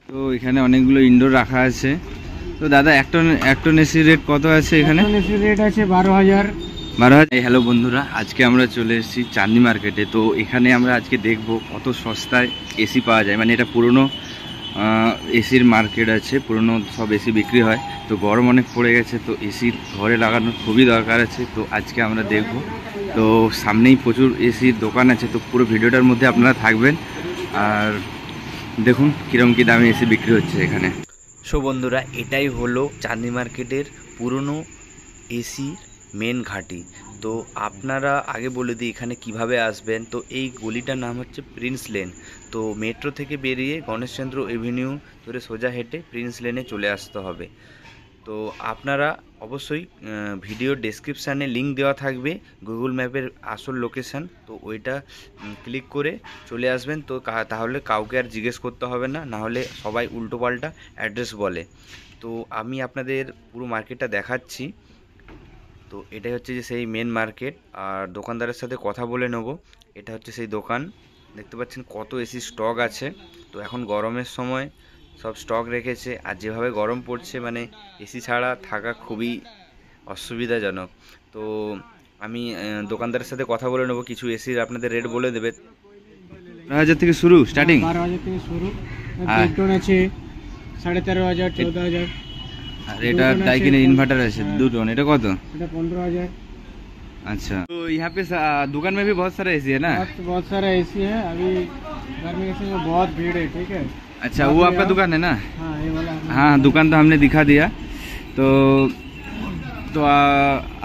তো এখানে অনেকগুলো ইনডোর রাখা আছে। তো দাদা এক টন এসির রেট কত আছে এখানে? এসির রেট আছে 12,000। হ্যালো বন্ধুরা, আজকে আমরা চলে এসেছি চাঁদনি মার্কেটে। তো এখানে আমরা আজকে দেখব কত সস্তায় এসি পাওয়া যায়। মানে এটা পুরনো এসির মার্কেট আছে, পুরনো সব এসি বিক্রি হয়। তো গরম অনেক পড়ে গেছে, তো এসি ঘরে লাগানোর খুবই দরকার আছে। তো আজকে আমরা দেখব। তো সামনেই প্রচুর এসির দোকান আছে, তো পুরো ভিডিওটার মধ্যে আপনারা থাকবেন আর দেখুন কীরকম কী দামে এসি বিক্রি হচ্ছে এখানে। সো বন্ধুরা, এটাই হলো চাঁদনি মার্কেটের পুরনো এসি মেন ঘাঁটি। তো আপনারা আগে বলে দিই এখানে কিভাবে আসবেন। তো এই গলিটার নাম হচ্ছে প্রিন্স লেন। তো মেট্রো থেকে বেরিয়ে গণেশচন্দ্র এভিনিউ ধরে সোজা হেঁটে প্রিন্স লেনে চলে আসতে হবে। তো আপনারা অবশ্যই ভিডিও ডেসক্রিপশানে লিঙ্ক দেওয়া থাকবে গুগল ম্যাপের আসল লোকেশান। তো ওইটা ক্লিক করে চলে আসবেন। তো তাহলে কাউকে আর জিজ্ঞেস করতে হবে না, নাহলে সবাই উল্টোপাল্টা অ্যাড্রেস বলে। তো আমি আপনাদের পুরো মার্কেটটা দেখাচ্ছি। তো এটাই হচ্ছে যে সেই মেন মার্কেট, আর দোকানদারের সাথে কথা বলে নেব। এটা হচ্ছে সেই দোকান, দেখতে পাচ্ছেন কত এসি স্টক আছে। তো এখন গরমের সময় সব স্টক রেখেছে, আর যেভাবে গরম পড়ছে মানে এসি ছাড়া থাকা খুবই অসুবিধাজনক। তো আমি দোকানদারের সাথে কথা বলে নেব, কিছু এসির আপনাদের রেট বলে দেবে। 12,000 থেকে শুরু স্টার্টিং? 12,000 থেকে শুরু। এক টন আছে 13,500, 14,000। আর এটা ডাইকিনের ইনভার্টার আছে 2 टन, এটা কত? এটা 15,000। अच्छा, तो यहाँ पे दुकान में भी बहुत सारा एसी है ना? बहुत सारा एसी है। अभी गर्मी के समय बहुत भीड़ है। ठीक है। अच्छा, वो आपका दुकान है ना? हाँ, ये वाला। हाँ, दुकान तो हमने दिखा दिया। तो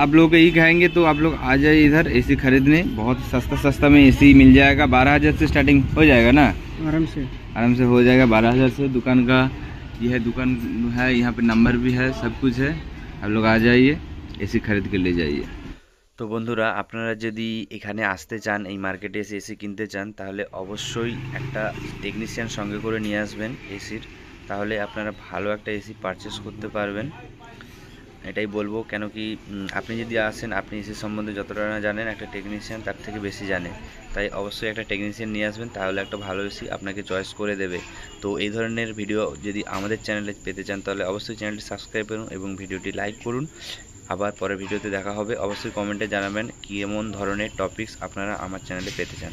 आप लोग यही कहेंगे तो आप लोग आ जाइए इधर एसी खरीदने। बहुत सस्ता में एसी मिल जाएगा। 12,000 से स्टार्टिंग हो जाएगा ना? आराम से हो जाएगा 12,000 से। दुकान का यह दुकान है, यहाँ पे नंबर भी है, सब कुछ है। आप लोग आ जाइए, एसी खरीद के ले जाइए। তো বন্ধুরা, আপনারা যদি এখানে আসতে চান, এই মার্কেটে এসে এসি কিনতে চান, তাহলে অবশ্যই একটা টেকনিশিয়ান সঙ্গে করে নিয়ে আসবেন এসির। তাহলে আপনারা ভালো একটা এসি পারচেস করতে পারবেন, এটাই বলবো। কেন কি আপনি যদি আসেন, আপনি এসি সম্বন্ধে যতটা না জানেন, একটা টেকনিশিয়ান তার থেকে বেশি জানে। তাই অবশ্যই একটা টেকনিশিয়ান নিয়ে আসবেন, তাহলে একটা ভালো এসি আপনাকে চয়েস করে দেবে। তো এই ধরনের ভিডিও যদি আমাদের চ্যানেলে পেতে চান, তাহলে অবশ্যই চ্যানেলটি সাবস্ক্রাইব করুন এবং ভিডিওটি লাইক করুন। আবার পরের ভিডিওতে দেখা হবে। অবশ্যই কমেন্টে জানাবেন কেমন ধরনের টপিকস আপনারা আমার চ্যানেলে পেতে চান।